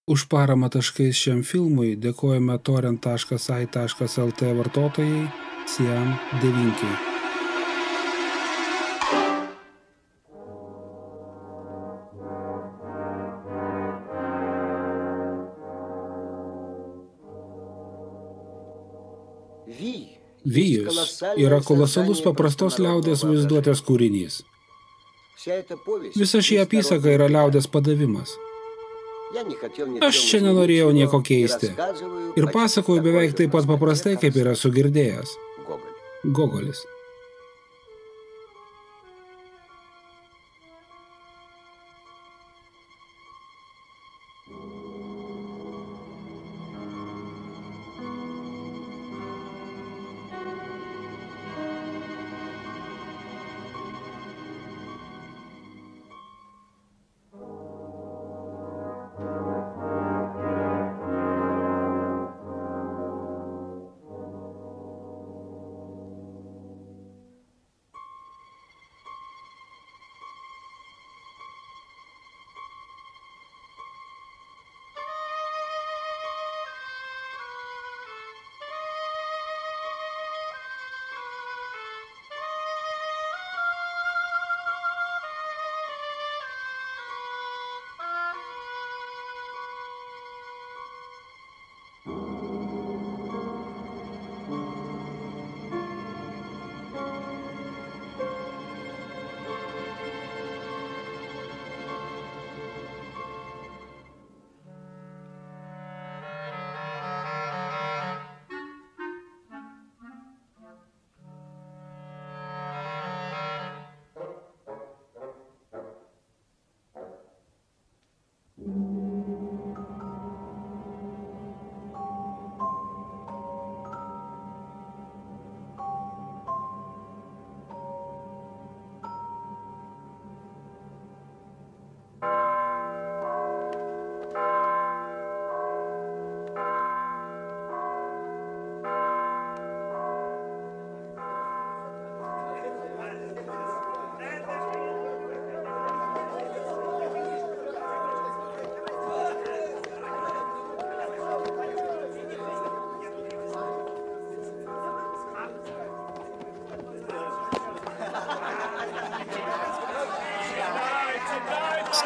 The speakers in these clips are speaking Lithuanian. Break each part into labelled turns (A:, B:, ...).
A: Už paramą taškais šiam filmui dėkojame torrent.ai.lt vartotojai Siam 9. Vijus yra kolosalus paprastos liaudės vaizduotės kūrinys. Visa šį apysaka yra liaudės padavimas. Aš čia nenorėjau nieko keisti ir pasakoju beveik taip pat paprastai, kaip yra sugirdėjęs. Gogolis.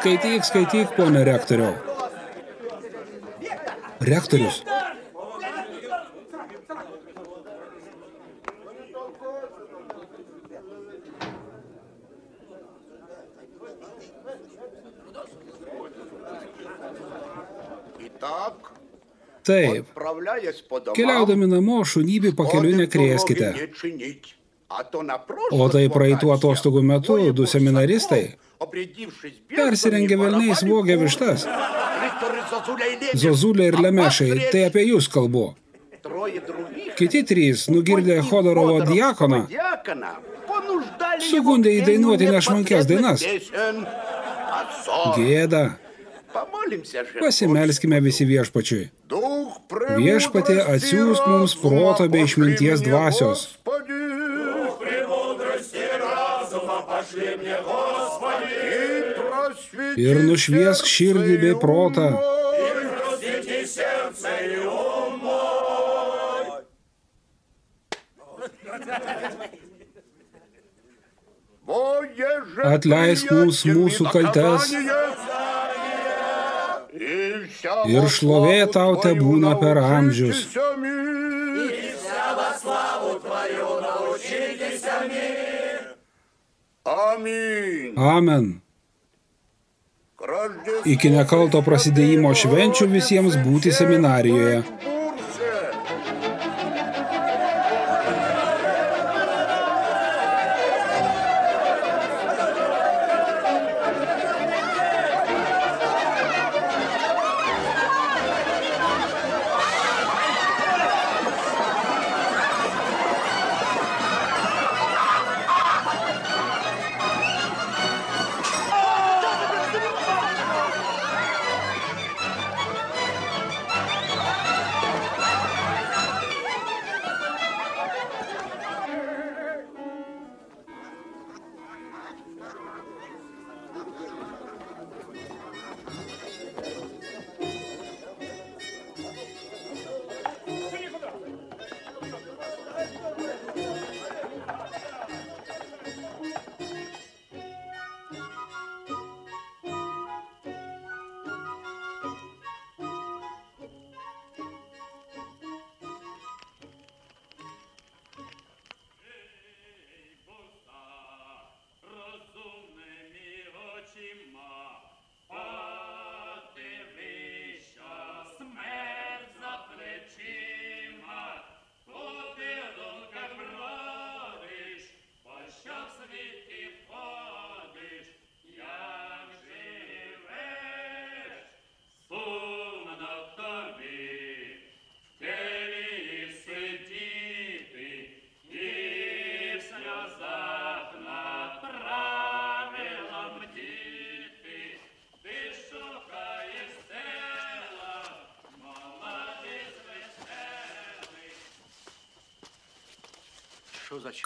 A: Skaityk, pone rektoriau. Rektorius. Taip. Keliaudami namo, šunybį pakeliui nekrėskite. O tai praeitų atostogų metu du seminaristai persirengė velniais vogė vištas. Zozulė ir Lemešai, tai apie jūs kalbu. Kiti trys, nugirdę Chodorovo diakoną, sugundė įdainuoti nešvankes dainas. Gėda. Pasimelskime visi viešpačiui. Viešpatie, atsiųsk mums proto bei išminties dvasios. Ir nušviesk širdį bei protą. Atleisk mums mūsų kaltes ir šlovė tau tebūna per amžius. Amen. Iki nekalto prasidėjimo švenčių visiems būti seminarijoje.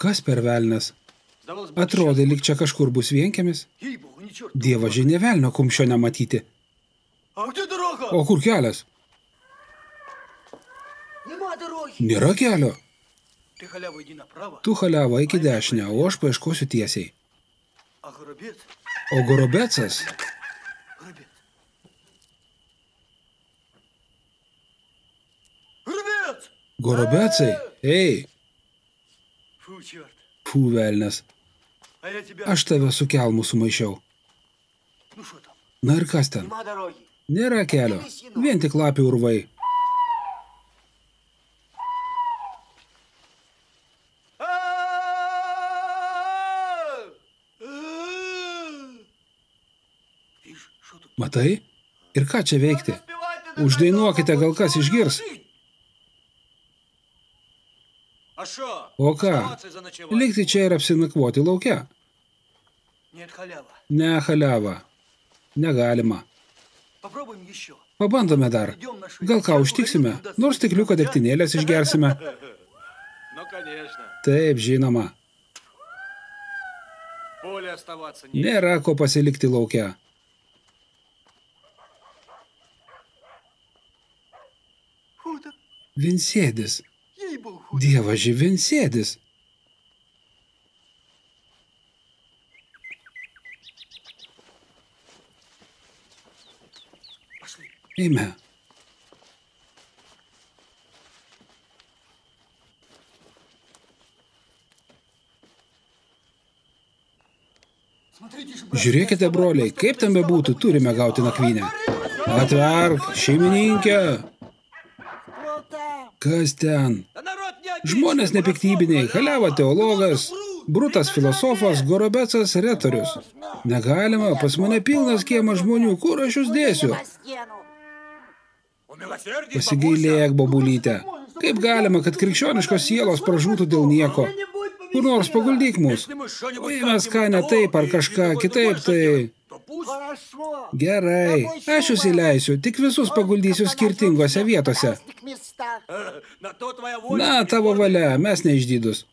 A: Kas per velnas? Atrodė, lyg čia kažkur bus vienkiemis. Dievaži, nė velnio kumščio nematyti. O kur kelias? Nėra kelio. Tu chaliava iki dešinę, o aš paieškosiu tiesiai. O Gorobecas? Gorobecai, ei! Fū, velnes. Aš tave su kelmu sumaišiau. Na ir kas ten? Nėra kelio, vien tik lapių urvai. Matai? Ir ką čia veikti? Uždainuokite, gal kas išgirs. O ką? Likti čia ir apsinakvoti lauke. Ne, chaliava. Negalima. Pabandome dar. Gal ką užtiksime, nors stikliuką degtinėlės išgersime. Taip, žinoma. Nėra ko pasilikti lauke. Vinsėdis. Dievaži, vinsėdis. Eime. Žiūrėkite, broliai, kaip tam bebūtų, turime gauti nakvynę. Atverk, šeimininkė. Kas ten? Žmonės nepiktybiniai, chaliava teologas, Brutas filosofas, Gorobecas retorius. Negalima, pas mane pilnas kiemas žmonių, kur aš jūs dėsiu? Pasigailėk, bobulyte. Kaip galima, kad krikščioniškos sielos pražūtų dėl nieko? Kur nors paguldyk mus. O jei mes ką ne taip ar kažką kitaip, tai... Gerai, aš jūs įleisiu, tik visus paguldysiu skirtingose vietose. Na, tavo valia, mes neišdydus.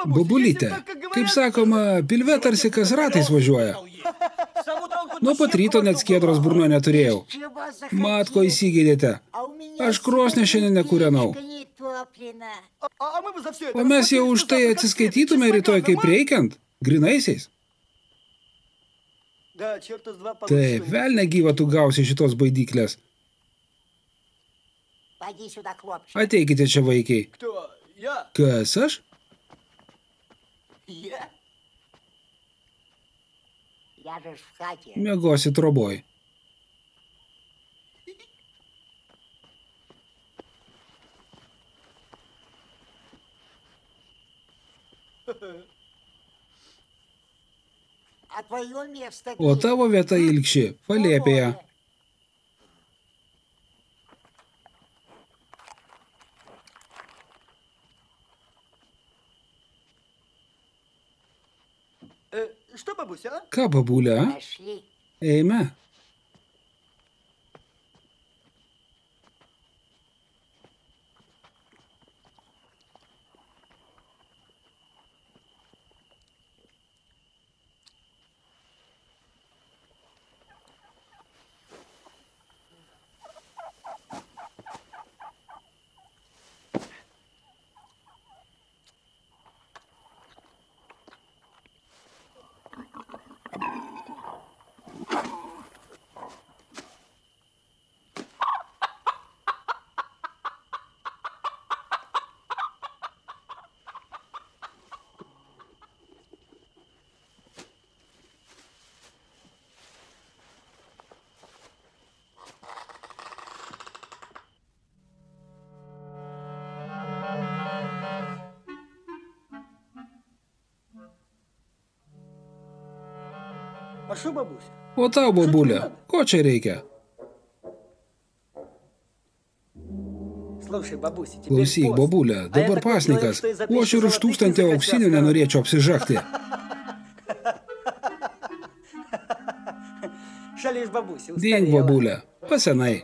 A: Bobulyte, kaip sakoma, pilve tarsi kas ratais važiuoja. Nuo pat ryto net skiedros burno neturėjau. Matko įsigydėte. Aš krosnę šiandien nekūrenau. O mes jau už tai atsiskaitytume rytoj kaip reikiant, grinaisiais. Taip, velne gyva tu gausi šitos baidyklės. Ateikite čia, vaikiai. Kas aš? Miegosi troboj. O tavo vieta ilgši, palėpėje. Ką, babulė? Eime. O tau, babulė, ko čia reikia? Klausyk, bobulė, dabar pasnikas, o aš ir už 1000 auksinių nenorėčiau apsižakti. Dink, bobulė, pasenai.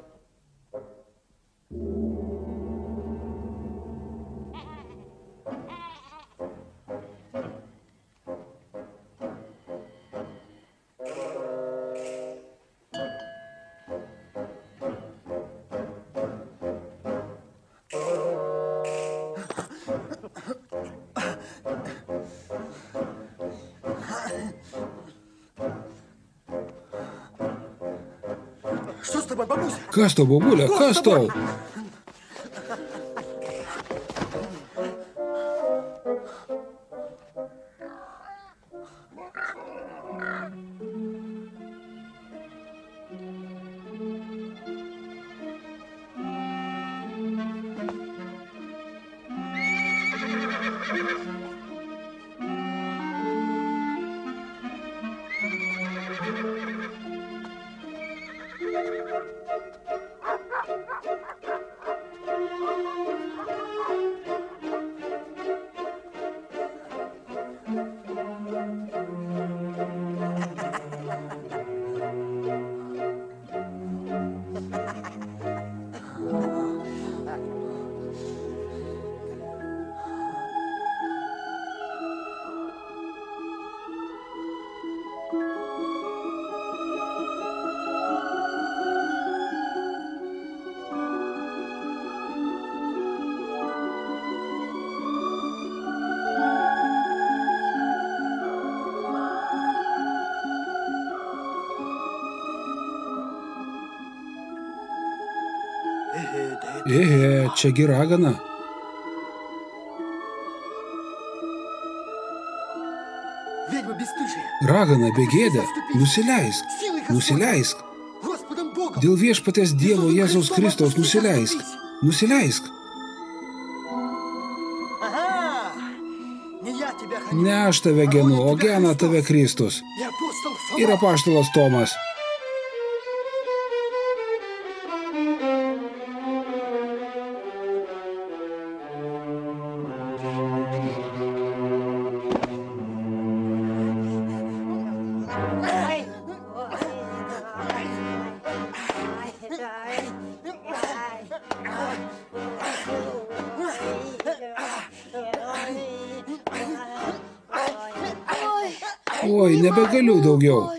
A: Kas tau, bobulė, kas tau? Čiagi ragana. Ragana, begėdė, nusileisk, nusileisk. Dėl viešpaties Dievo Jėzaus Kristaus nusileisk, nusileisk. Ne aš tave genu, o gena tave Kristus. Ir apaštalas Tomas. Oi, nebegaliu daugiau.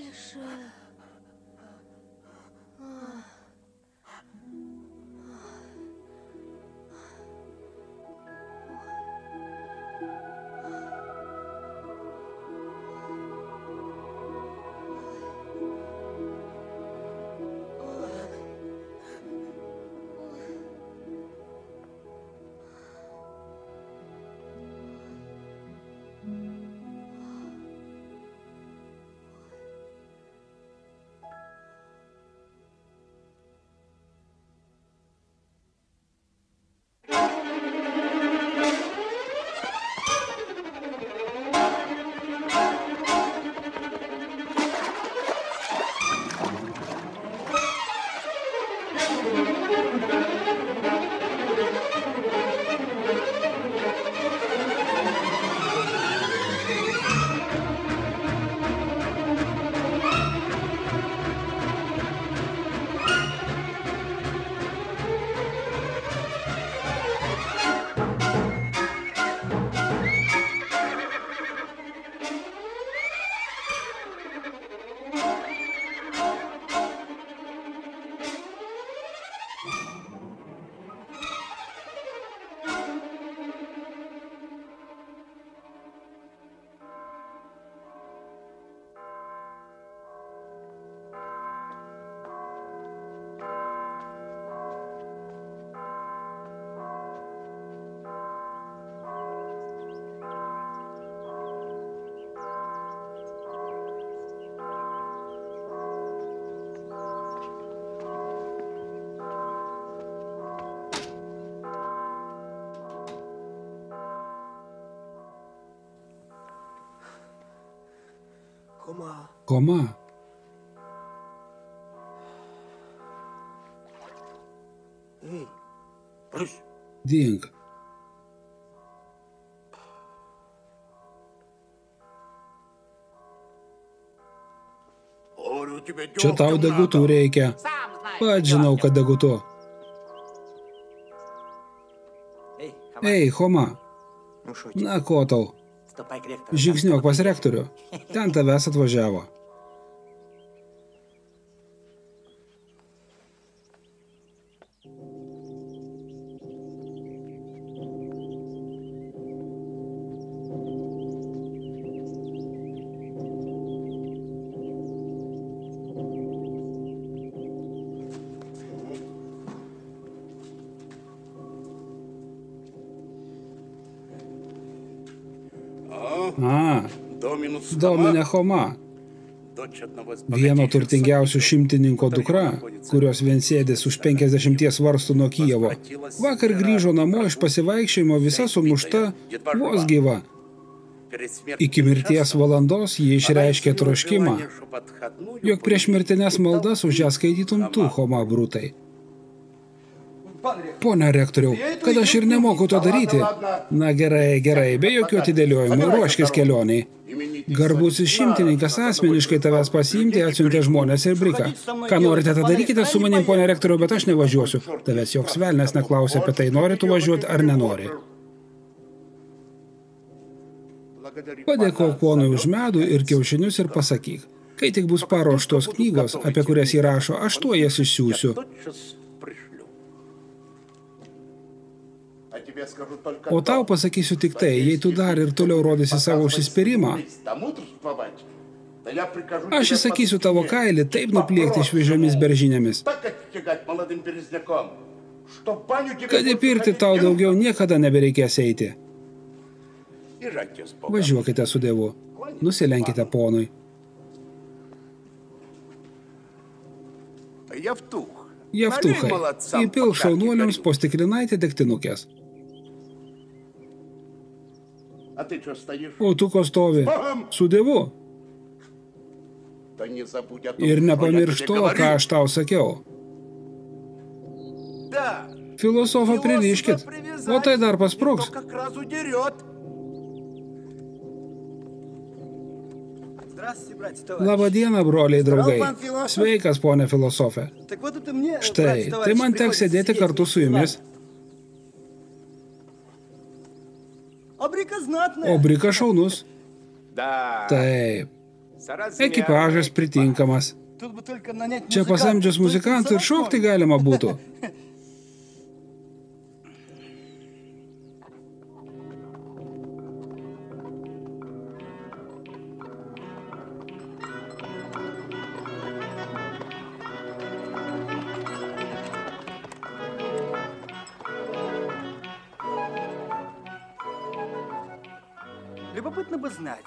A: Koma. Dink. Čia tau degutų reikia. Pats žinau, kad degutų. Ei, Choma. Na, ko tau? Žingsniuok pas rektorių. Ten tavęs atvažiavo. Dominė Choma, vieno turtingiausių šimtininko dukra, kurios vien sėdės už 50 varstų nuo Kijevo, vakar grįžo namo iš pasivaikščiojimo visa sumušta, vos gyva. Iki mirties valandos ji išreiškė troškimą, jog prieš mirtines maldas už ją skaitytum tu, Choma, Brutai. Pone rektoriau, kad aš ir nemoku to daryti. Na gerai, be jokių atidėliojimų, ruoškis kelioniai. Garbusis šimtininkas asmeniškai tavęs pasiimti atsiuntė žmonės ir briką. Ką norite, tą darykite su manim, pone rektoriau, bet aš nevažiuosiu. Tavęs joks velnias neklausė apie tai, nori tu važiuoti ar nenori. Padėkok ponui už medų ir kiaušinius ir pasakyk. Kai tik bus paruoštos knygos, apie kurias jį rašo, aš tuo jas išsiųsiu. O tau pasakysiu tik tai, jei tu dar ir toliau rodysi savo užsispyrimą, aš įsakysiu tavo kailį taip nupliekti šviežiomis beržinėmis, kad į pirtį tau daugiau niekada nebereikės eiti. Važiuokite su Dievu, nusilenkite ponui. Jevtuchai, įpilk šaunuoliams po stiklinaitę degtinukės. O tu ko stovi? Su Dievu. Ir nepamiršk to, ką aš tau sakiau. Filosofą pririškit, o tai dar paspruks. Labą dieną, broliai draugai. Sveikas, ponė filosofė. Štai, tai man teks sėdėti kartu su jumis. O brikas šaunus. Taip. Ekipažas pritinkamas. Čia pasamdžius muzikantų ir šokti galima būtų.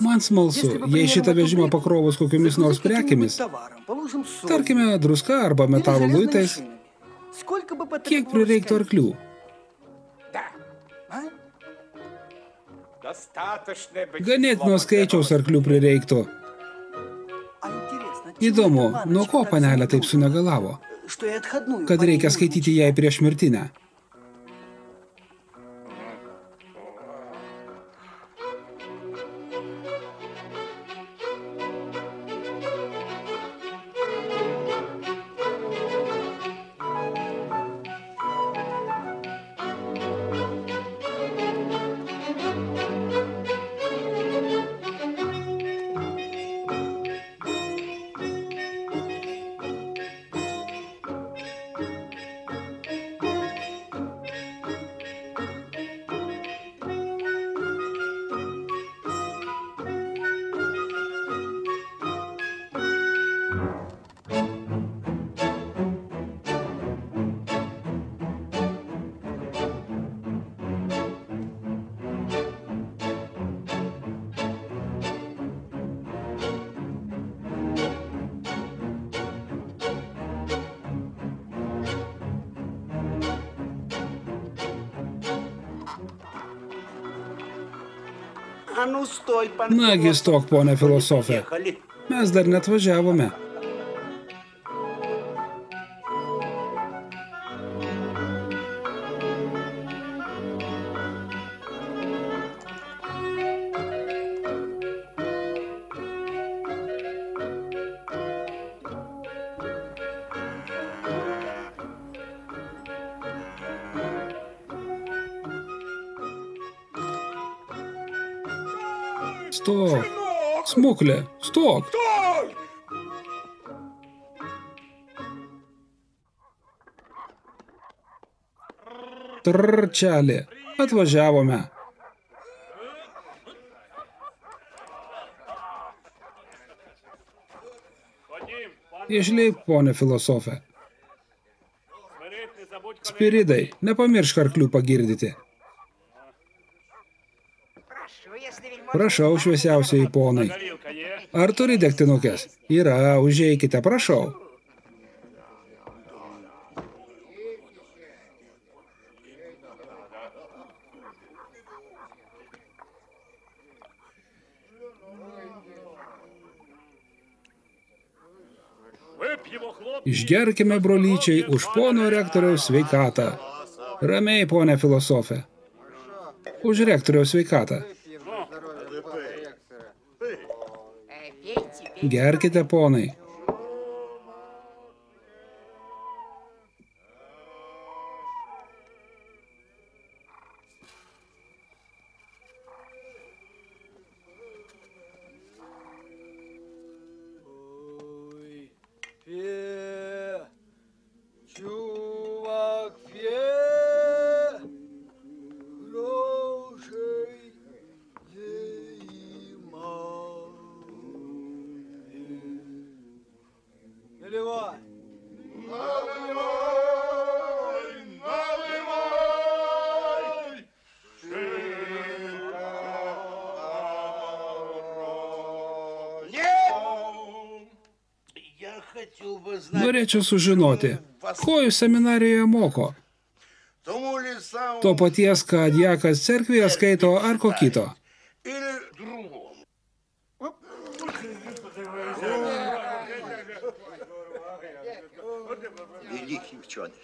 A: Man smalsu, jei šitą vežimą pakrovus kokiomis nors prekėmis, tarkime, druska arba metalo luitais, kiek prireiktų arklių? Ganėtino skaičiaus arklių prireiktų. Įdomu, nuo ko panelė taip sunegalavo, kad reikia skaityti jai prieš mirtinę? Nagi stok, ponė filosofė. Mes dar net važiavome. Stok. Smuklė, stok. Trčelė, atvažiavome. Išleip, ponė filosofė. Spiridai, nepamiršk arklių pagirdyti. Prašau, šviesiausiai ponai. Ar turi degtinukės? Yra, užeikite, prašau. Išgerkime, brolyčiai, už pono rektoriaus sveikatą. Ramiai, ponė filosofė. Už rektoriaus sveikatą. Gerkite, ponai. Norėčiau sužinoti, ko jūs seminarijoje moko? To paties, ką diakas cerkvėje skaito ar ko kito?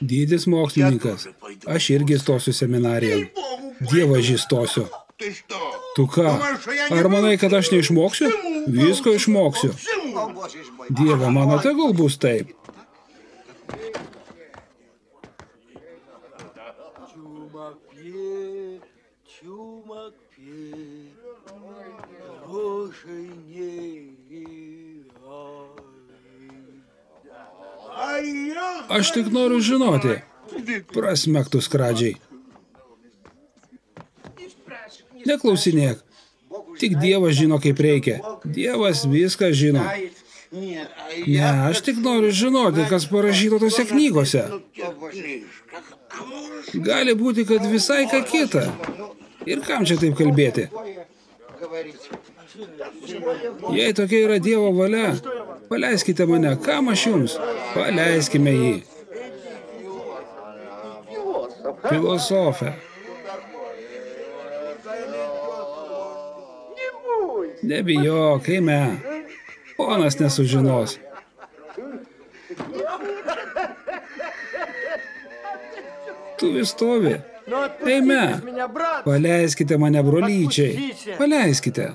A: Didis mokslininkas. Aš irgi stosiu seminariją. Dievaži stosiu. Tu ką? Ar manai, kad aš neišmoksiu? Visko išmoksiu. Dieve mano, tegul bus taip. Aš tik noriu žinoti. Prasmektų skradžiai. Neklausinėk. Tik Dievas žino, kaip reikia. Dievas viską žino. Ne, aš tik noriu žinoti, kas parašyta tose knygose. Gali būti, kad visai ką kita. Ir kam čia taip kalbėti? Jei tokia yra Dievo valia, paleiskite mane. Kam aš jums? Paleiskime jį. Filosofė. Nebijok, eime. Ponas nesužinos. Tu vis stovi. Eime. Paleiskite mane, brolyčiai. Paleiskite.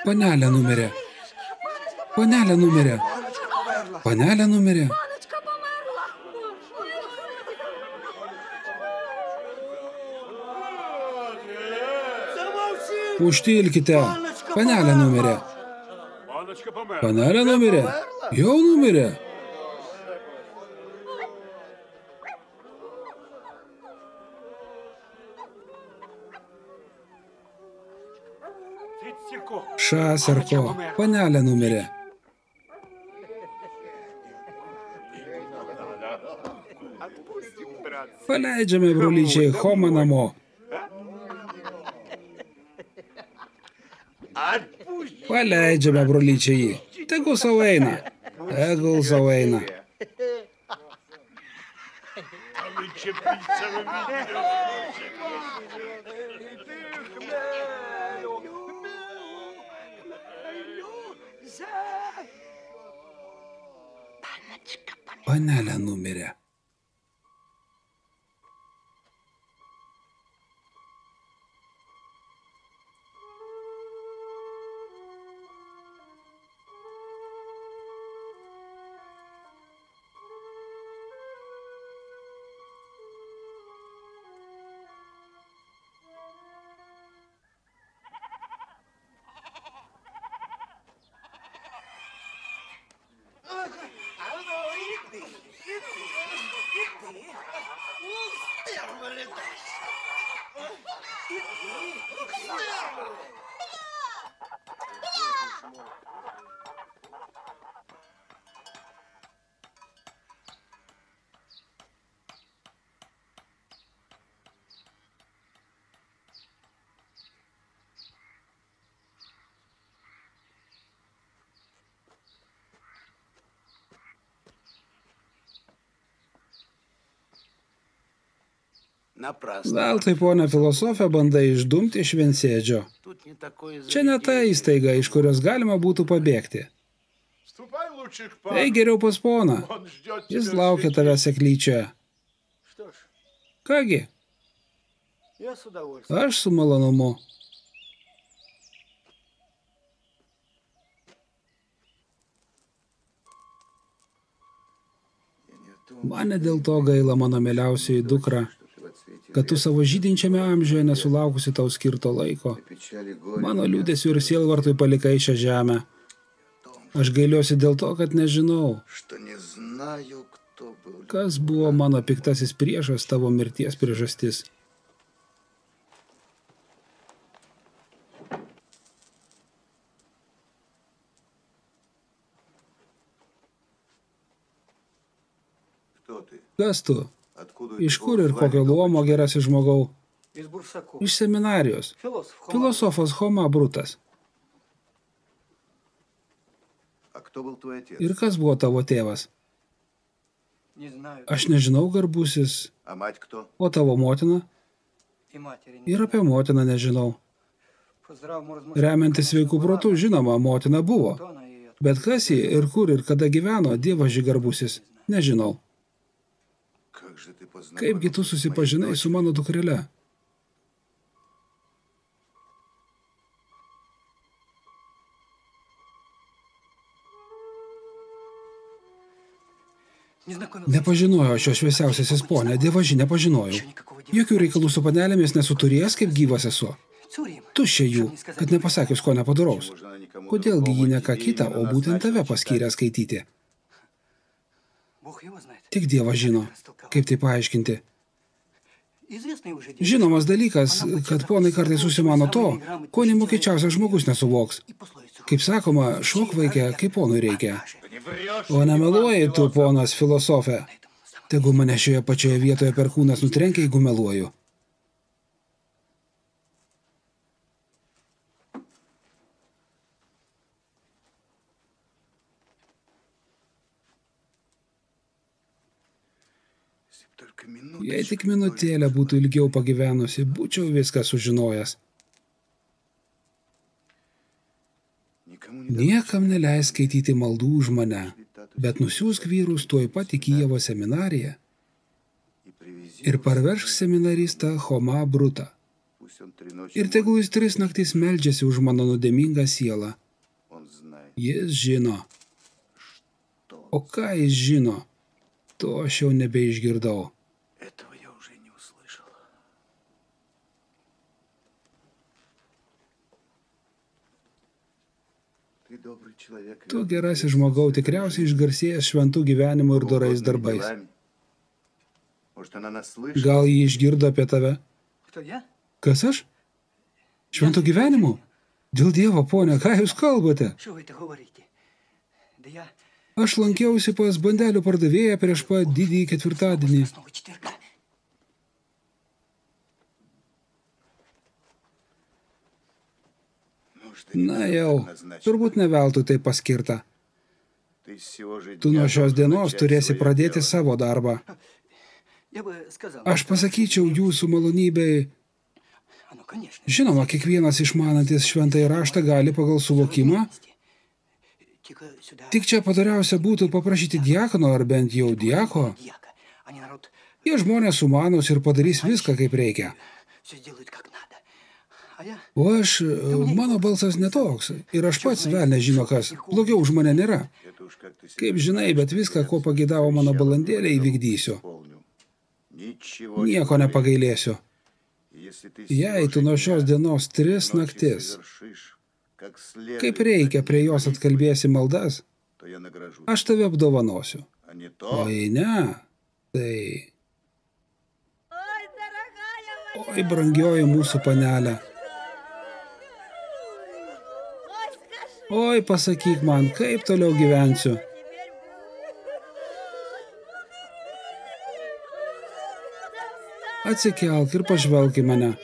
A: Panelė numirė. Panelė numirė. Panelė numirė. Užtilkite. Panelė numirė. Panelė numirė. Jau numirė. Šaserko, panelė numirė. Paleidžiame, brolyčiai, Homą namo. Paleidžiame, brolyčiai, jį. Tegul savo eina. Tegul savo eina. Panelė numirė. Veltui, ponia filosofė, bandai išdumti iš viensėdžio. Čia ne ta įstaiga, iš kurios galima būtų pabėgti. Ei, geriau pas poną. Jis laukia tavęs seklyčioje. Kągi? Aš su malonumu. Mane dėl to gaila, mano mieliausioji dukra, kad tu savo žydinčiame amžiuje nesulaukusi tau skirto laiko. Mano liūdesiu ir sielvartui palikai šią žemę. Aš gailiuosi dėl to, kad nežinau, kas buvo mano piktasis priešas, tavo mirties priežastis. Kas tu? Iš kur ir kokio luomo gerasis žmogau? Iš seminarijos. Filosofas Homa Brutas. Ir kas buvo tavo tėvas? Aš nežinau, garbusis. O tavo motina? Ir apie motiną nežinau. Remiantis sveikų protų, žinoma, motina buvo. Bet kas ji ir kur ir kada gyveno, dievaži garbusis, nežinau. Kaipgi tu susipažinai su mano dukrele? Nepažinojau šio šviesiausiasis ponė, dievaži nepažinojau. Jokių reikalų su panelėmis nesuturėjęs, kaip gyvas esu. Tuščia jų, kad nepasakius ko nepadaraus. Kodėlgi jį ne ką kitą, o būtent tave paskyrė skaityti? Tik Dievas žino, kaip tai paaiškinti. Žinomas dalykas, kad ponai kartais susimano to, ko nemokyčiausias žmogus nesuvoks. Kaip sakoma, šok vaikė, kaip ponui reikia. O nemeluoji tu, ponas filosofė. Tegu mane šioje pačioje vietoje perkūnas nutrenkia, jeigu meluoju. Jei tik minutėlę būtų ilgiau pagyvenusi, būčiau viską sužinojęs. Niekam neleis skaityti maldų už mane, bet nusiųsk vyrus tuoj pat į Kijevo seminariją ir parvežk seminaristą Homa Brutą. Ir tegul jis 3 naktis meldžiasi už mano nuodėmingą sielą. Jis žino. O ką jis žino? To aš jau nebeišgirdau. Tu gerasis žmogau, tikriausiai išgarsėjęs šventų gyvenimų ir dorais darbais. Gal jį išgirdo apie tave? Kas aš? Šventų gyvenimų? Dėl Dievo, ponia, ką jūs kalbate? Aš lankiausi pas bandelių pardavėją prieš pat didįjį ketvirtadienį. Na jau, turbūt ne veltui tai paskirta. Tu nuo šios dienos turėsi pradėti savo darbą. Aš pasakyčiau jūsų malonybei, žinoma, kiekvienas išmanantis šventąjį raštą gali pagal suvokimą, tik čia padoriausia būtų paprašyti diakono ar bent jau diako. Jie žmonės sumanus ir padarys viską, kaip reikia. O mano balsas netoks, ir aš pats velnias žino kas, blogiau už mane nėra. Kaip žinai, bet viską, ko pagėdavo mano balandėlė, įvykdysiu. Nieko nepagailėsiu. Jei tu nuo šios dienos 3 naktis, kaip reikia prie jos atkalbėsi maldas, aš tave apdovanosiu. O jei ne, tai... Oi, brangioji mūsų panelė. Oi, pasakyk man, kaip toliau gyvensiu. Atsikelk ir pažvelk į mane.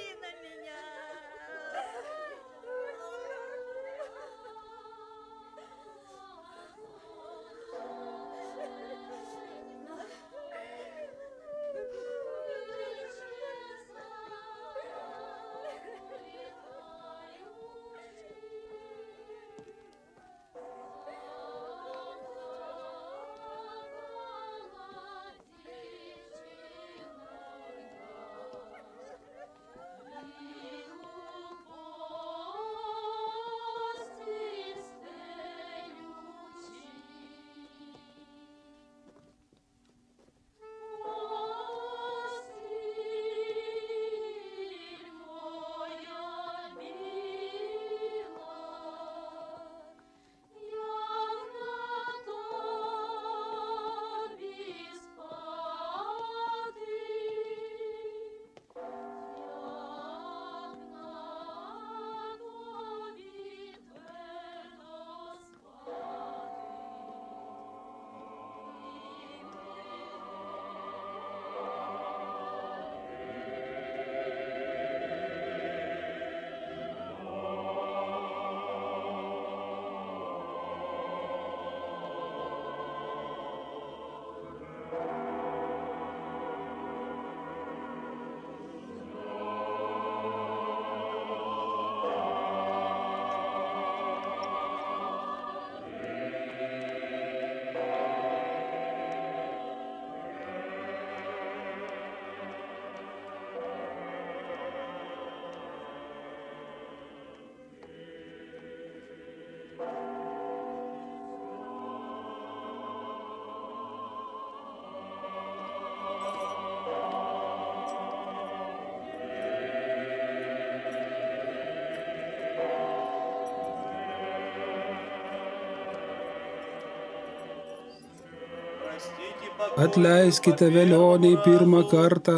A: Atleiskite velioniai 1 kartą,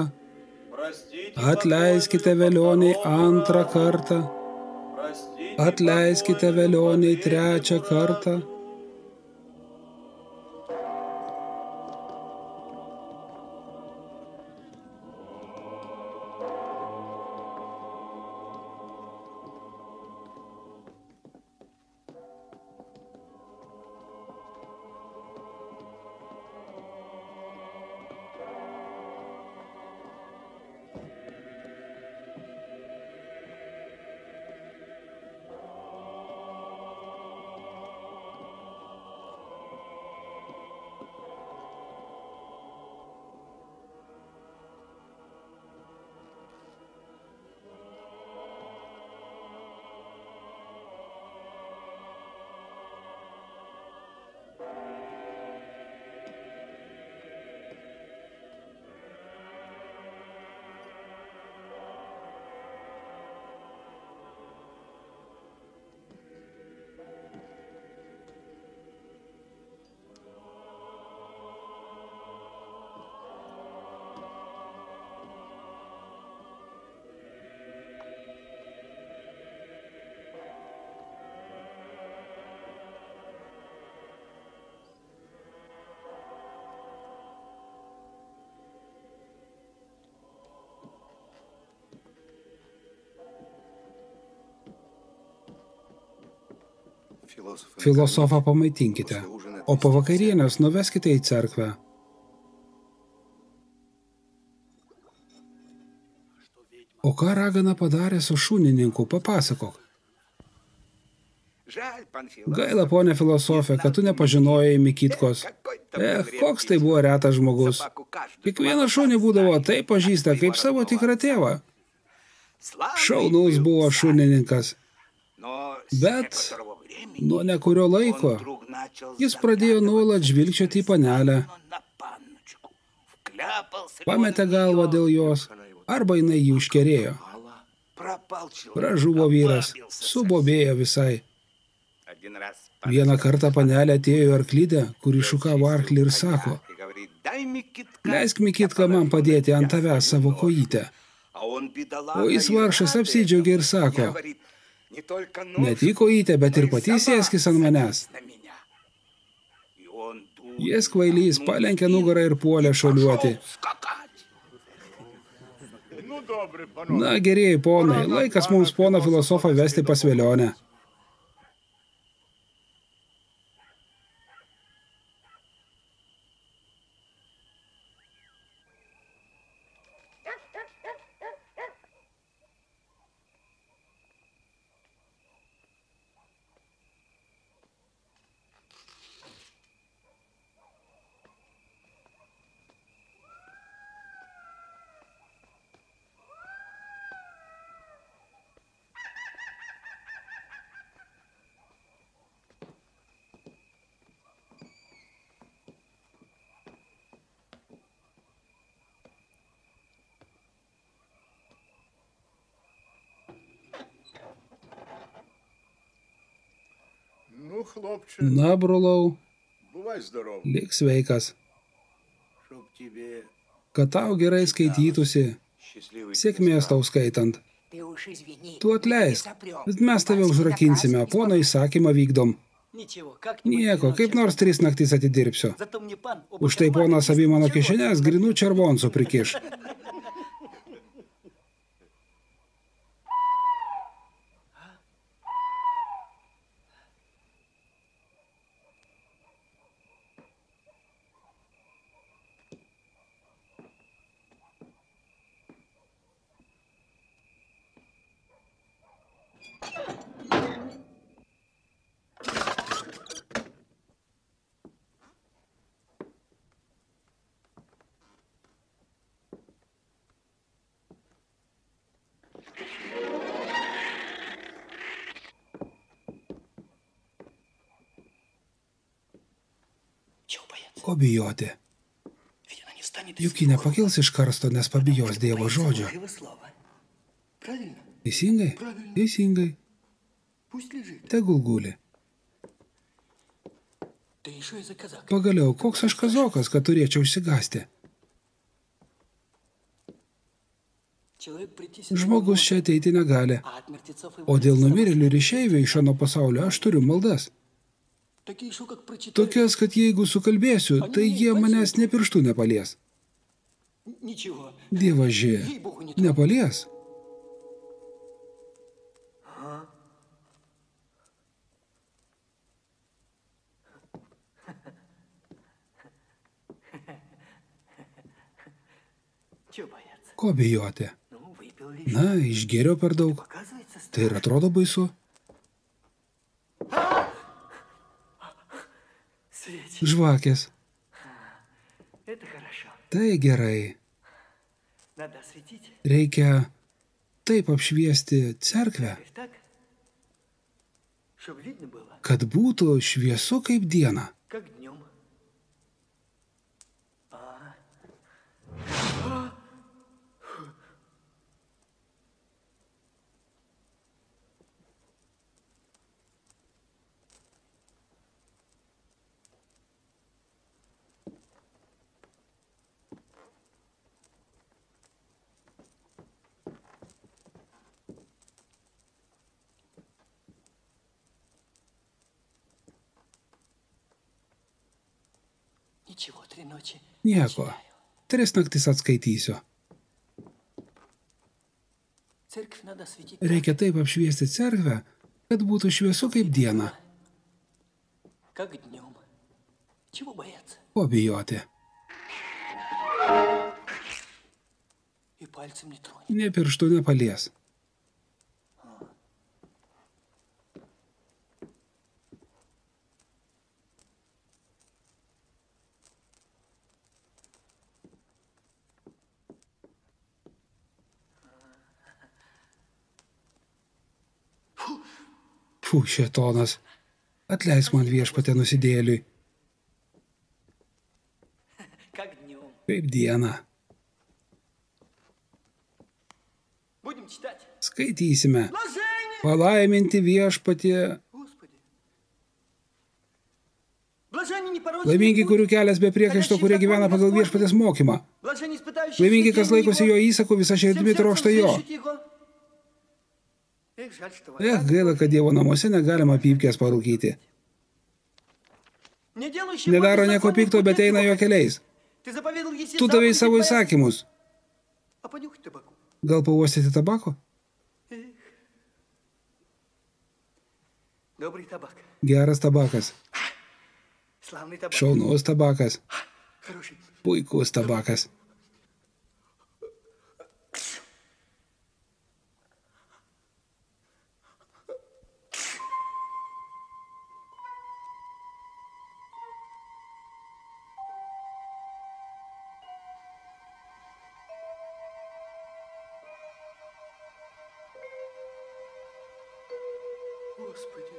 A: atleiskite velioniai 2 kartą, atleiskite velioniai 3 kartą. Filosofą pamaitinkite, o po vakarienės nuveskite į cerkvę. O ką ragana padarė su šunininku, papasakok. Gaila, ponė filosofė, kad tu nepažinojai Mikitkos. Koks tai buvo retas žmogus. Kiekvieną šunį būdavo taip pažįsta, kaip savo tikrą tėvą. Šaunus buvo šunininkas. Bet nuo nekurio laiko jis pradėjo nuolat žvilgčioti į panelę. Pametė galvą dėl jos, arba jinai jį užkerėjo. Pražuvo vyras, subobėjo visai. Vieną kartą panelė atėjo į arklydę, kuri šukavo arklį ir sako, leisk Mikitką man padėti ant tavęs savo kojytę. O jis varšas apsidžiaugė ir sako, ne tik kojytę, bet ir patys sėskis ant manęs. Jis kvailys palenkė nugarą ir puolė šuoliuoti. Na, gerieji ponai, laikas mums poną filosofą vesti pas velionę. Na, brolau, lik sveikas. Kad tau gerai skaitytųsi, sėkmės tau skaitant. Tu atleisk, bet mes tave užrakinsime, pono įsakymą vykdom. Nieko, kaip nors 3 naktis atidirbsiu. Už tai ponas abi mano kišenės grinų červoncų prikiš. Ko bijoti? Juk ji nepakils iš karsto, nes pabijos Dievo žodžio. Teisingai? Teisingai. Tegul guli. Pagaliau, koks aš kazokas, kad turėčiau išsigąsti? Žmogus čia ateiti negali, o dėl numirėlių ir išeivių iš ano pasaulio aš turiu maldas. Tokias, kad jeigu sukalbėsiu, tai jie manęs nė pirštų nepalies. Dievaži, nepalies. Ko bijoti? Na, išgėriau per daug. Tai ir atrodo baisu. Žvakės. Tai gerai. Reikia taip apšviesti cerkvę, kad būtų šviesu kaip diena. Nieko. 3 naktis atskaitysiu. Reikia taip apšviesti cerkvę, kad būtų šviesu kaip diena. Ko bijoti? Nė pirštų nepalies. Fu, šėtonas. Atleisk man, Viešpatie, nusidėjėliui. Kaip diena. Skaitysime. Palaiminti Viešpatie. Laimingi, kurių kelias be priekaišto, kurie gyvena pagal Viešpatės mokymą. Laimingi, kas laikosi jo įsakų, visą širdimi trokšta jo. Gaila, kad Dievo namuose negalima pypkės parūkyti. Nedaro nieko pikto, bet eina jo keliais. Tu davei savo įsakymus. Gal pauostyti tabako? Geras tabakas. Šaunus tabakas. Puikus tabakas.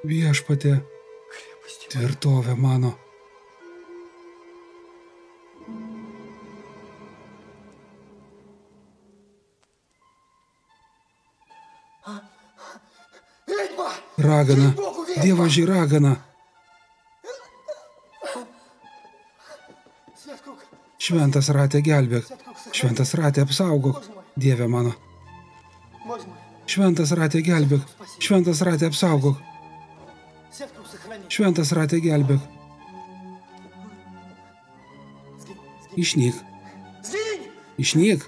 A: Viešpatie, tvirtovė mano. Ragana, Dievaži ragana. Šventas ratė gelbėk, šventas ratė apsaugok, Dieve mano. Šventas ratė gelbėk, šventas ratė apsaugok. Šventas ratė gelbėk. Išnyk. Išnyk.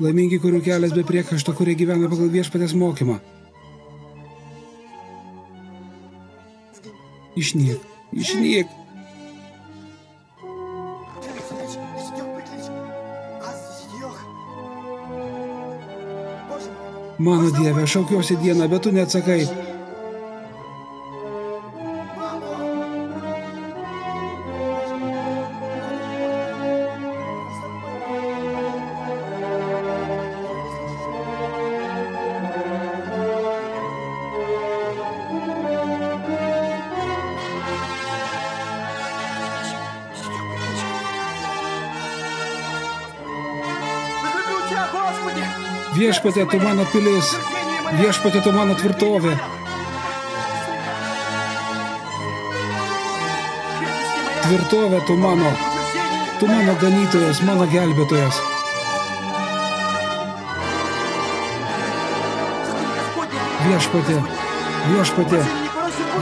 A: Laimingi, kurių kelias be priekaišto, kurie gyvena pagal Viešpatės mokymą. Išnyk. Išnyk. Mano Dieve, šaukiausi dieną, bet tu neatsakai. Viešpatie, tu mano pilis, Viešpatie, tu mano tvirtovė. Tvirtovė tu mano ganytojas, mano gelbėtojas. Viešpatie, Viešpatie,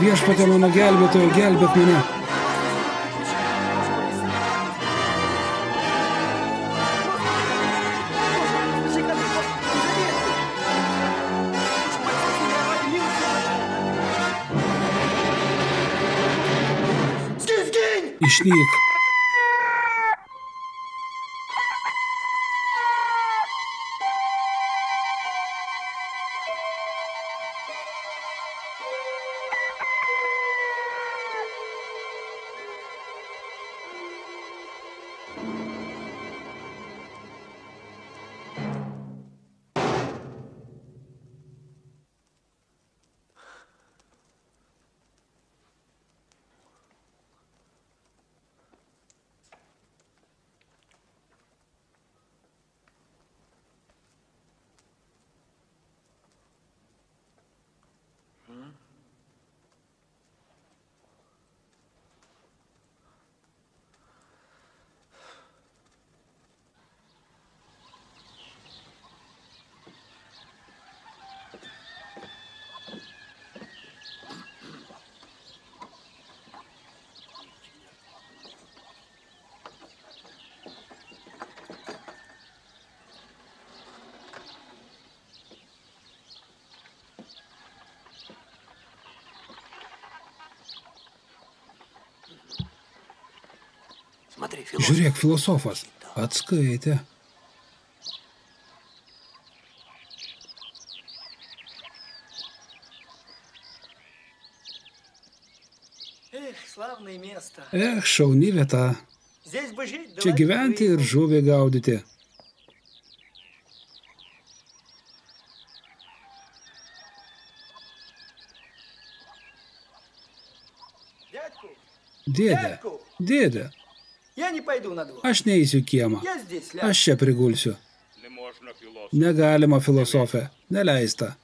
A: Viešpatie mano gelbėtojo, gelbėk mane. Išnyk. Žiūrėk, filosofas. Atskaitė. Šauni vieta. Čia gyventi ir žuvį gaudyti. Dėdė, aš neįsiu kiemą. Aš čia prigulsiu. Negalima, filosofė, neleista.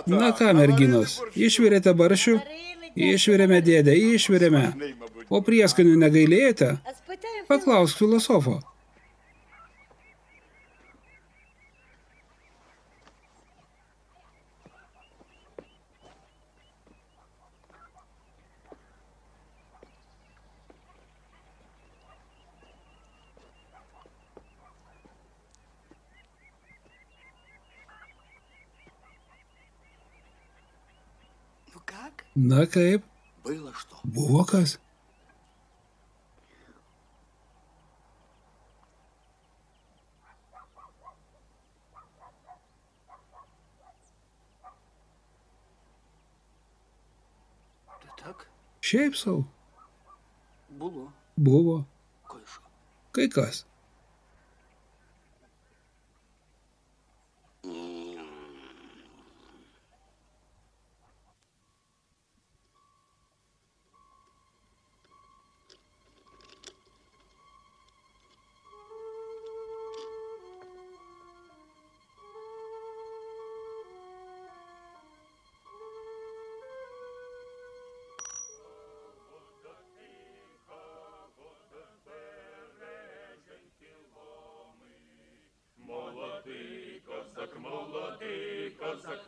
A: Na ką, merginos, išvirėte baršių? Išvirėme, dėdė, išvirėme. O prieskonių negailėjote? Paklausk filosofo. Na kaip? Buvo kas? Šiaip sau. Buvo. Kai kas.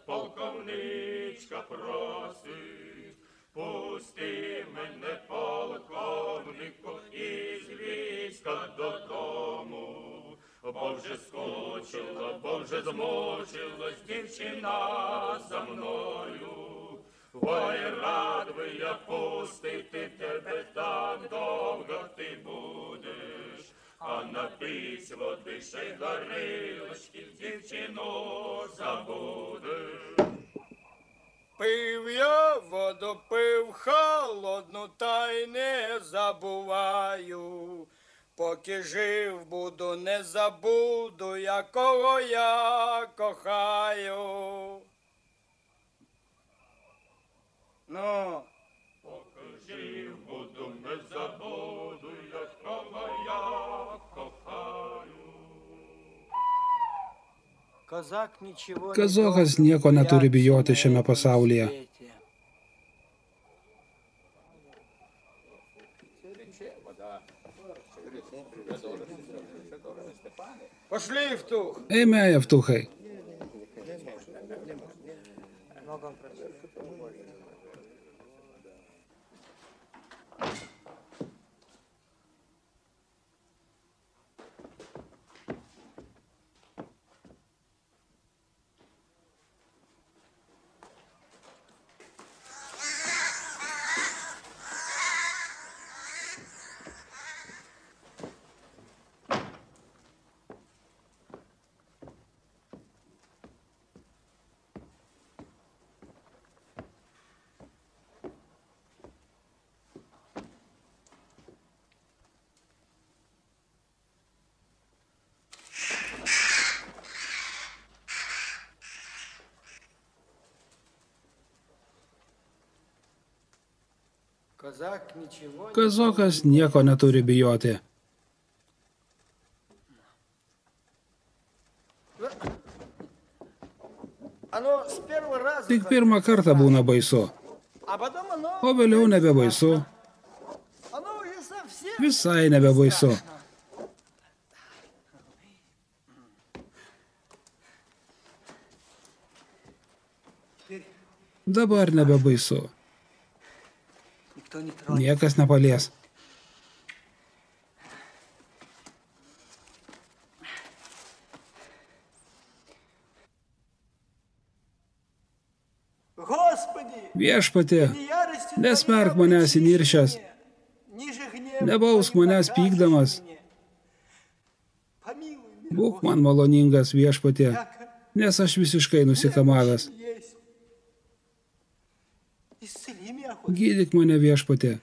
B: Полковничка просить, пусти мене, полковнику, із війська додому, бо вже скучила, бо вже змучилась дівчина за мною. Ой, рад би я пустити тебе, так довго ти будеш, а напись води ще й горілочки, дівчину забудеш.
C: Пив я воду, пив холодну, та й не забуваю. Поки жив буду, не забуду, якого я кохаю. Ну.
B: Поки жив буду, не забуду, якого я кохаю.
A: Kazokas nieko neturi bijoti šiame pasaulyje. Eime, Jevtuchai. Kazokas nieko neturi bijoti. Tik pirmą kartą būna baisu, o vėliau nebebaisu. Visai nebebaisu. Dabar nebebaisu. Niekas nepalies. Viešpatie, nesmerk manęs įniršęs, nebausk manęs pykdamas. Būk man maloningas, viešpatie, nes aš visiškai nusikamavęs. Gydyk mane, viešpatie,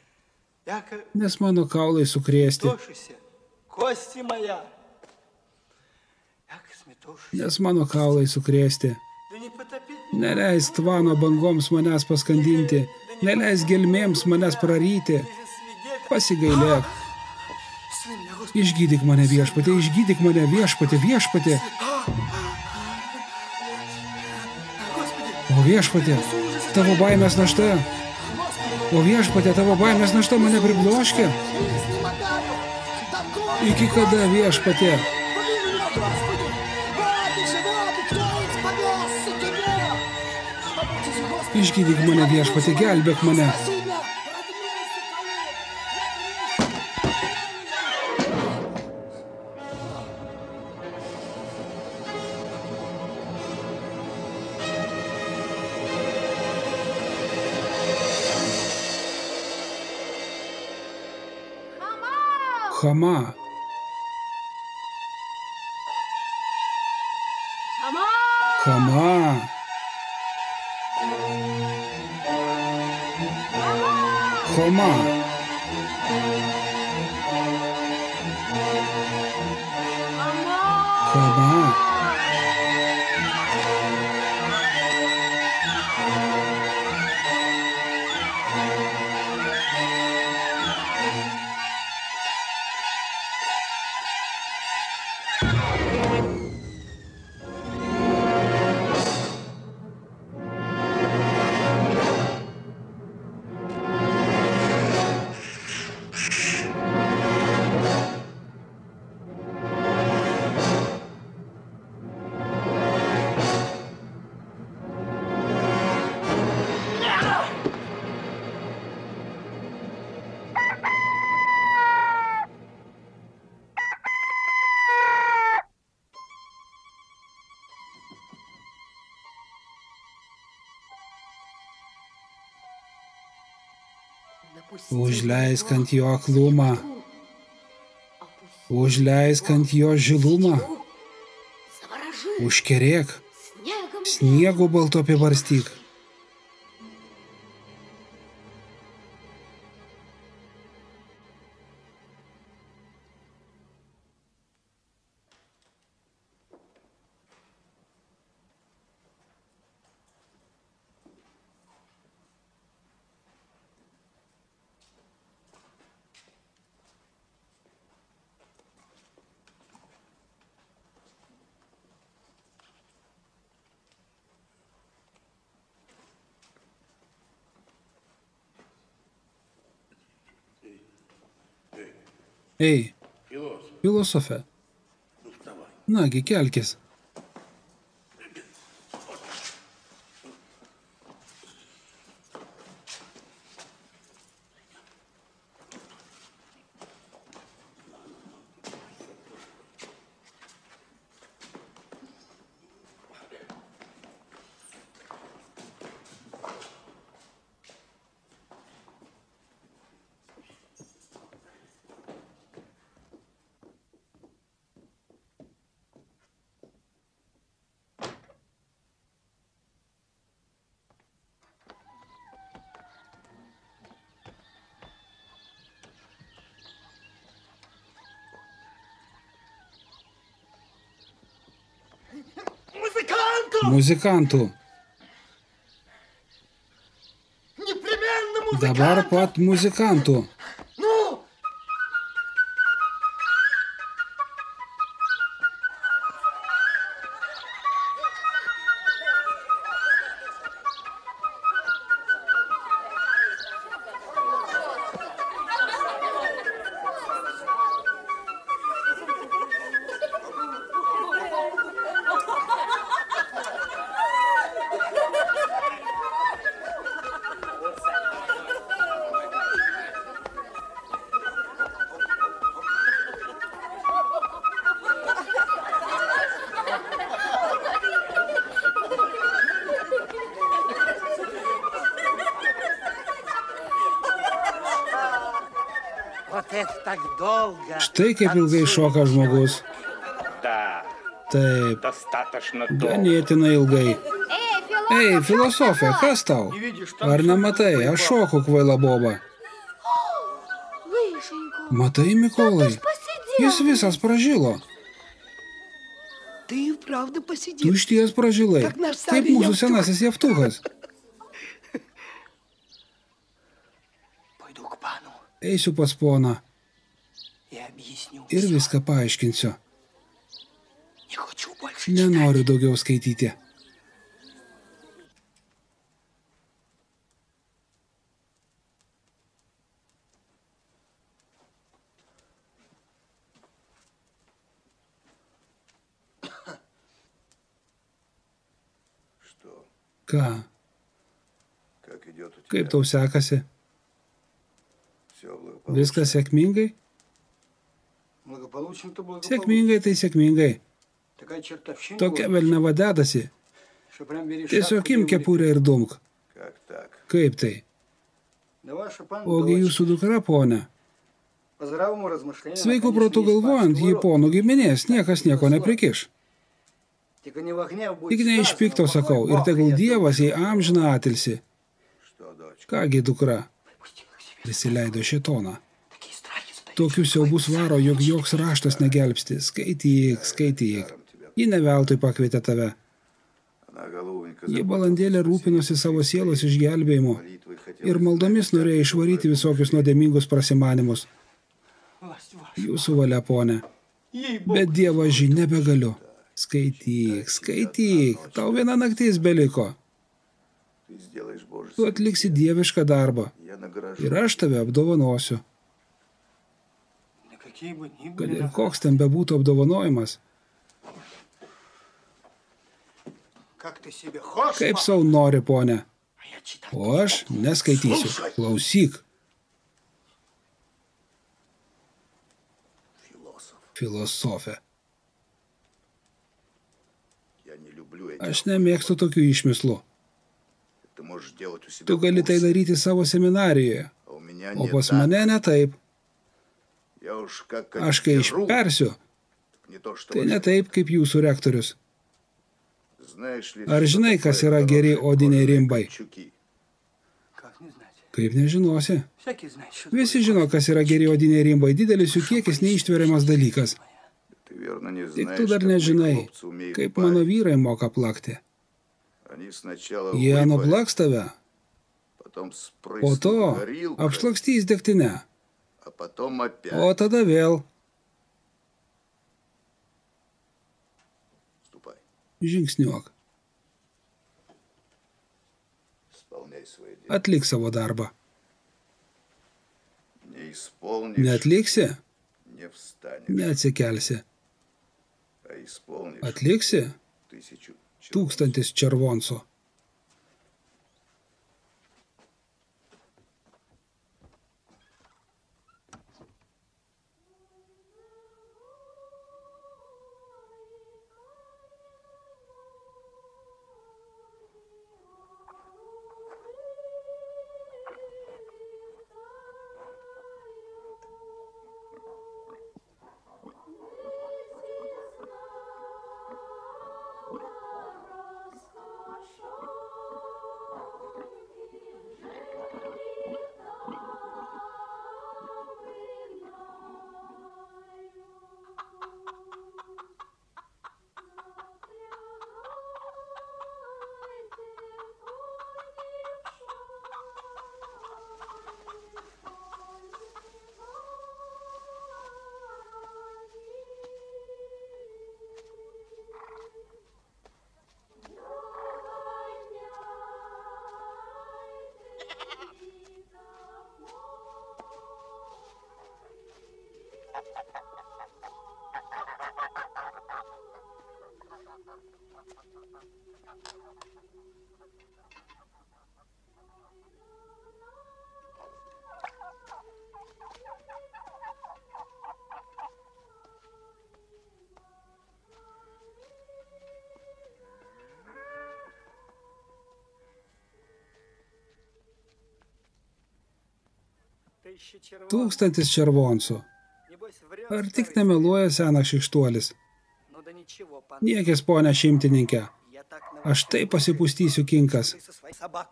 A: nes mano kaulai sukrėsti. Nes mano kaulai sukrėsti. Neleis tvano bangoms manęs paskandinti, neleis gelmėms manęs praryti. Pasigailėk. Išgydyk mane, viešpatie, išgydyk mane, viešpatie, viešpatie. O viešpatie, tavo baimės našta. O viešpatie, tavo baimės našta mane pribloškia. Iki kada, viešpatie? Išgydyk mane, viešpatie, gelbėk mane. Хама. Хама. Хома. Хома. Užleisk ant jo aklumą, užleisk ant jo žilumą, užkerėk, sniegu baltu apibarstyk. Ei, filosofe, nagi, kelkis. Muzikantų. Dabar pat muzikantų. Štai kaip ilgai šoka žmogus. Taip, ganėtinai ilgai. Ei, filosofė, kas tau? Ar nematai, aš šoku, kvaila boba. Matai, Mikolai, jis visas pražilo. Tu išties pražilai, kaip mūsų senasis Jevtukas. Eisiu pas poną ir viską paaiškinsiu. Nenoriu daugiau skaityti. Ką? Kaip tau sekasi? Viskas sėkmingai? Sėkmingai tai sėkmingai. Tokia velniava dedasi. Tiesiog imk kepurę ir dumk. Kaip tai? Ogi jūsų dukra, ponia. Sveiku protu galvojant, jį ponų giminės, niekas nieko neprikiš. Tik ne iš pikto sakau, ir tegul Dievas jai amžiną atilsi. Kągi, dukra, prisileido šėtoną. Tokius siaubus varo, jog joks raštas negelbsti. Skaityk, skaityk. Ji ne veltui pakvietė tave. Ji balandėlė rūpinosi savo sielos išgelbėjimu ir maldomis norėjo išvaryti visokius nuodėmingus prasimanimus. Jūsų valia, ponė. Bet Dievo žin nebegaliu. Skaityk, skaityk. Tau viena naktis beliko. Tu atliksi dievišką darbą. Ir aš tave apdovanosiu. Kad ir koks ten bebūtų apdovanojimas. Kaip sau nori, ponė. O aš neskaitysiu. Klausyk. Filosofė. Aš nemėgstu tokių išmislų. Tu gali tai daryti savo seminarijoje, o pas mane ne taip. Aš kai išpersiu, tai ne taip kaip jūsų rektorius. Ar žinai, kas yra geri odiniai rimbai? Kaip nežinosi? Visi žino, kas yra geri odiniai rimbai. Didelis jų kiekis neištveriamas dalykas. Tik tu dar nežinai, kaip mano vyrai moka plakti. Jie nuplaks tave, po to apšlakstys degtinę, o tada vėl. Žingsniuok. Atlik savo darbą. Neatliksi? Neatsikelsi. Atliksi? 1000 červonsų. Tūkstantis červonsų. Ar tik nemeluoja senas šikštuolis? Niekis, ponia šimtininkė. Aš taip pasipūstysiu kinkas,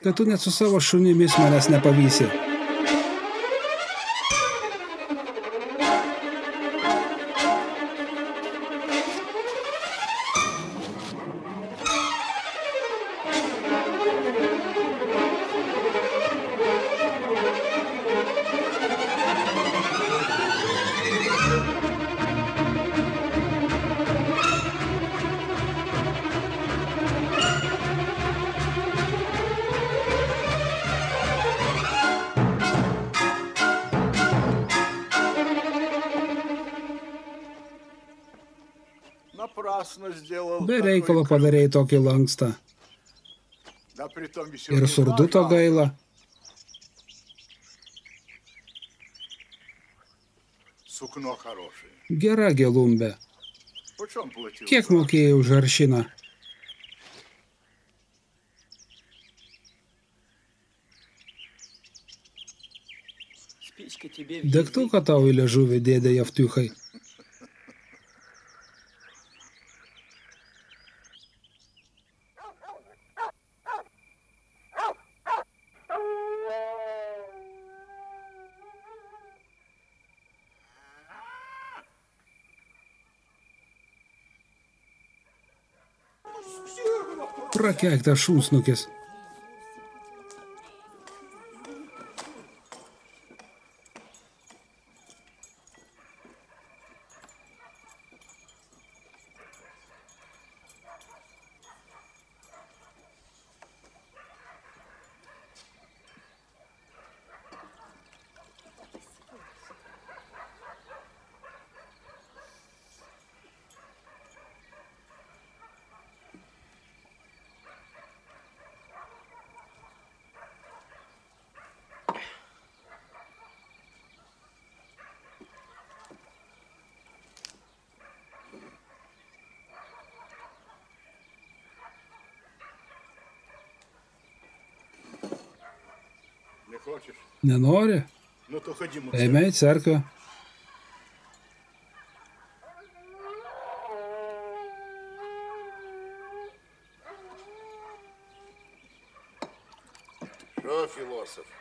A: kad tu net su savo šunimis manęs nepavysi. Be reikalo padarėjai tokį lankstą. Ir surduto gaila. Gera gelumbė. Kiek mokėjai už aršiną? Degtuką tau į liežuvį, dėdė Jevtiuchai. Prakeiktas šunsnukis. Nenori? Eime į cerkvę.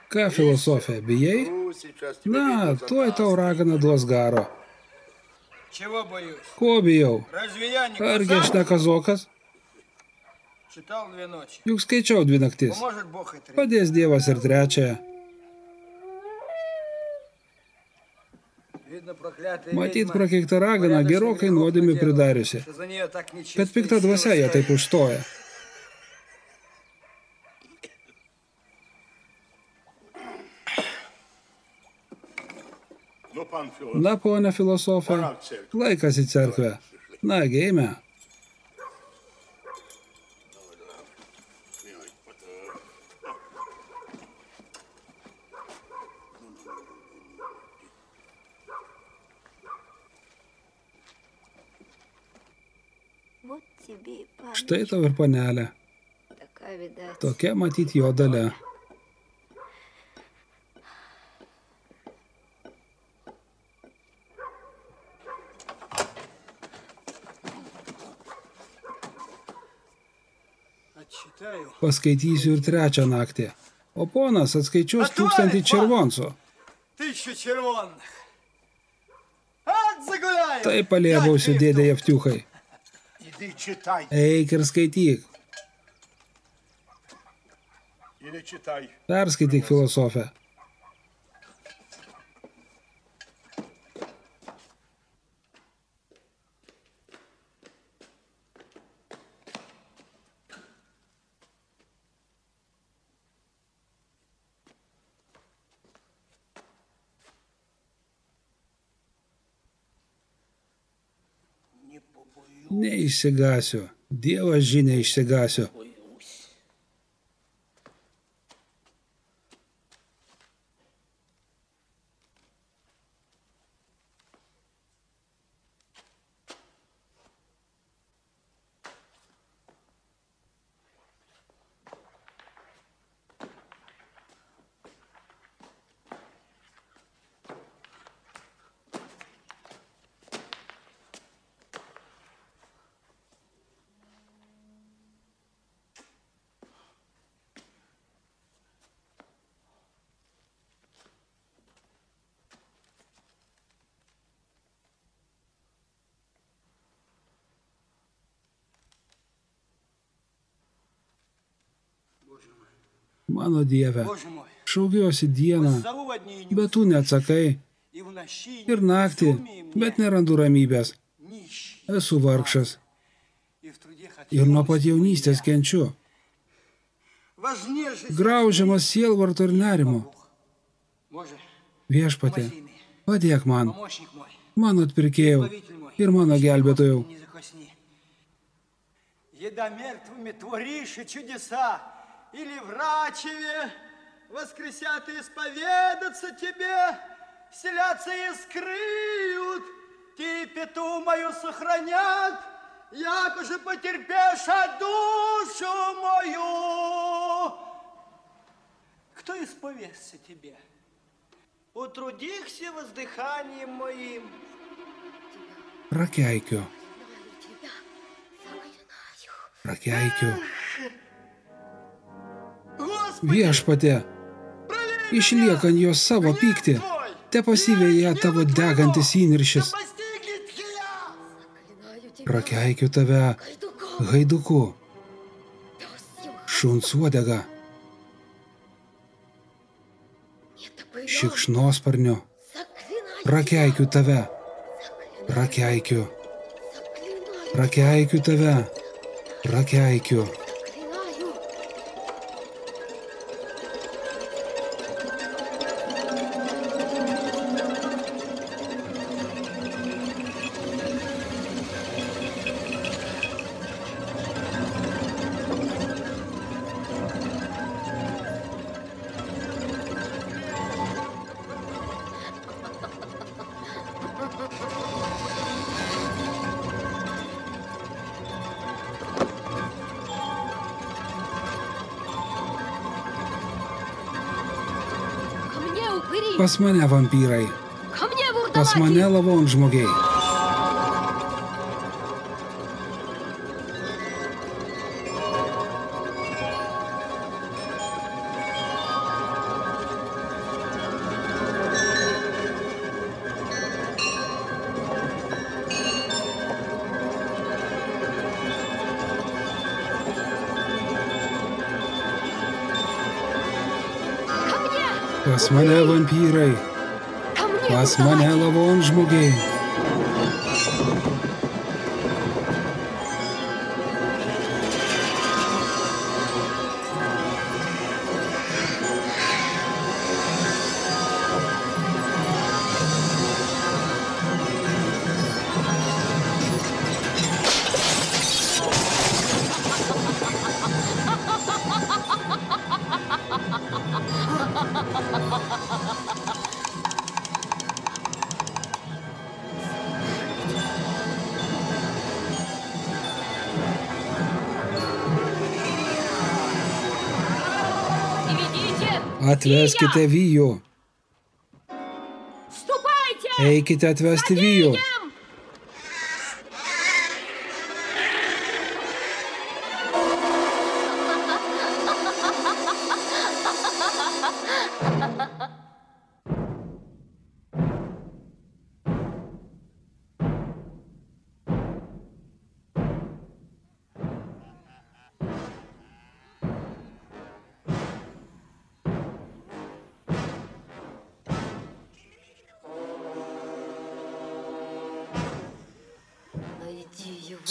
A: Ką, filosofė, bijai? Na, tuoj tau ragana duos garo. Ko bijau? Argi aš ne kazokas? Juk skaičiau 2 naktis. Padės Dievas ir 3. Matyt, prakeikta ragana gerokai nuodėmių pridariusi, bet pikta dvasia ją taip užstoja. Na, ponia filosofė, laikas į cerkvę. Na, eime. Štai tau ir panelė. Tokia matyt jo dalia. Paskaitysiu ir 3 naktį. O ponas atskaičiuos 1000 červoncų. Tai paliebausiu, dėdė Jevtiuchai. Eik ir skaityk. Perskaityk, filosofė. Neišsigąsiu. Dievas žinia išsigąsiu. Mano Dieve, šaukiuosi dieną, bet tu neatsakai, ir naktį, bet nerandu ramybės. Esu vargšas ir nuo pat jaunystės kenčiu. Graužiamas sielvarto ir nerimo. Viešpatie, padėk man, mano atpirkėjau ir mano gelbėtojau.
C: Еда мертвыми творишь чудеса, или врачеве воскресят и исповедаться тебе, вселятся и скрыют, ты пету мою сохранят, як же потерпеша душу мою. Кто исповестся тебе? Утрудихся воздыханием моим.
A: Prakeikiu. Prakeikiu. Viešpatie, išlieka ant jos savo pyktį, te pasiveja tavo degantis įniršis. Prakeikiu tave, gaiduku, šuns uodega, šikšnosparniu. Prakeikiu tave, prakeikiu, prakeikiu tave. Prakeikiu. Pas mane vampyrai, pas mane lavonžmogiai. Pas mane vampyrai, pas mane lavonžmogiai. Atveskite Vijų. Eikite atvesti Vijų.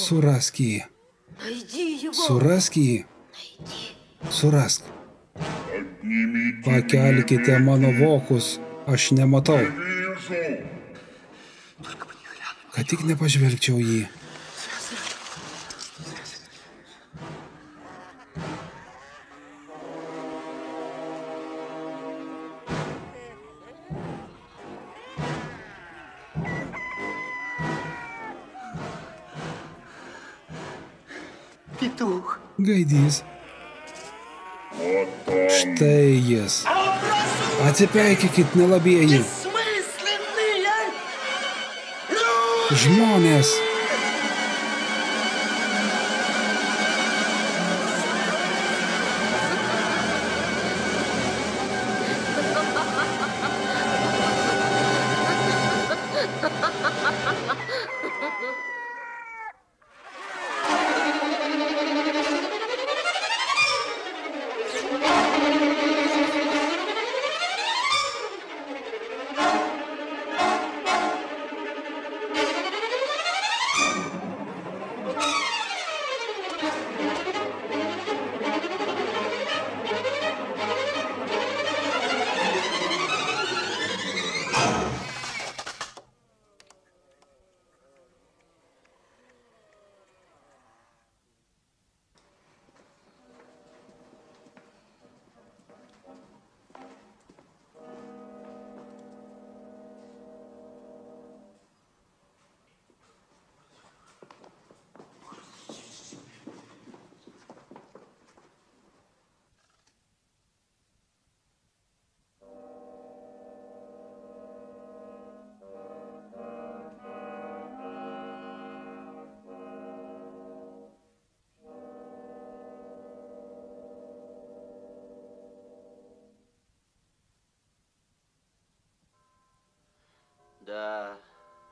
A: Surask jį. Surask jį. Surask. Pakelkite mano vokus, aš nematau. Kad tik nepažvelgčiau jį. Gaidys. Štai jis. Atsipeikykit, nelabieji. Žmonės.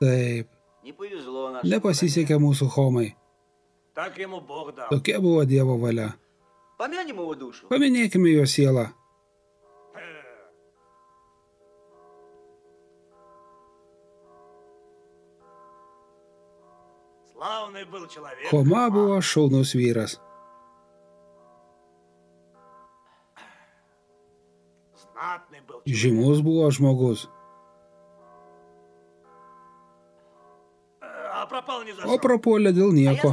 A: Taip, nepasisekė mūsų Homai. Tokia buvo Dievo valia. Paminėkime jo sielą. Homa buvo šaunus vyras. Žymus buvo žmogus. O prapuolė dėl nieko.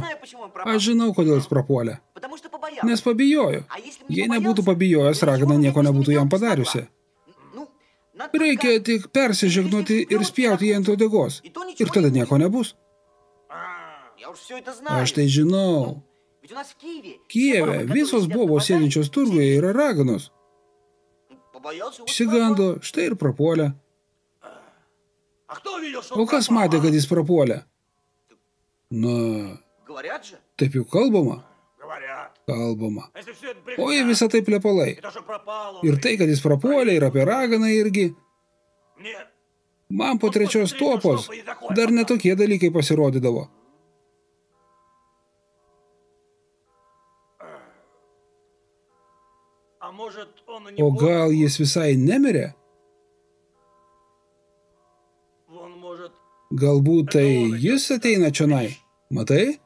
A: Aš žinau, kodėl jis prapuolė. Nes pabijojo. Jei nebūtų pabijojęs, ragana nieko nebūtų jam padariusi. Reikia tik persižegnuoti ir spjauti jį ant uodegos. Ir tada nieko nebus. Aš tai žinau. Kijeve visos bobos sėdinčios turguje yra raganos. Išsigando, štai ir prapuolė. O kas matė, kad jis prapuolė? Na, taip jau kalbama. Kalbama. O jie visą tai plepalai. Ir tai, kad jis prapuolė, ir apie raganą irgi. Man po 3 tuopos dar netokie dalykai pasirodydavo. O gal jis visai nemirė? Galbūt tai jis ateina čionai. Matai?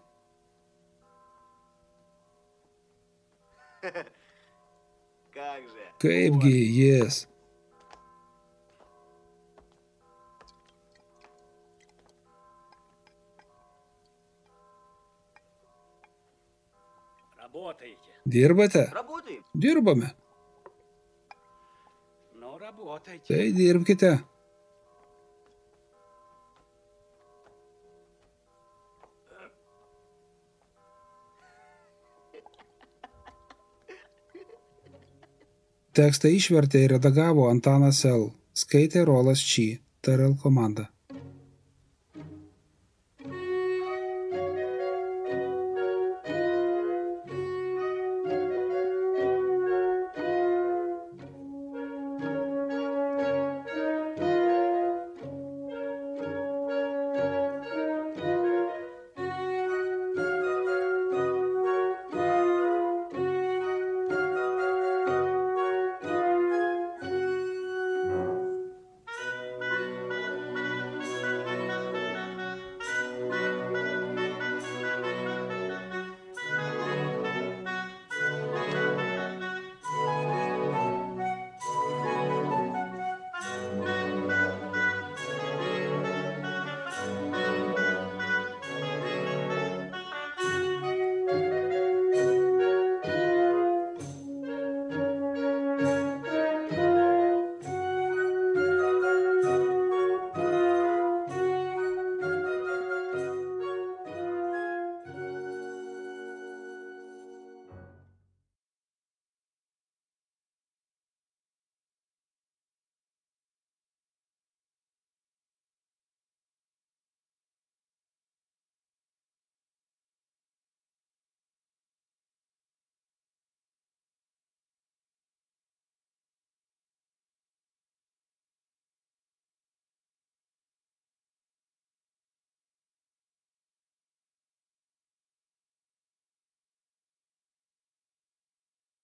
A: Kaipgi jis? Dirbate? Dirbame. Tai dirbkite. Tekstą išvertė ir redagavo Antanas L. Skaitė Rolas Či, TRL komanda.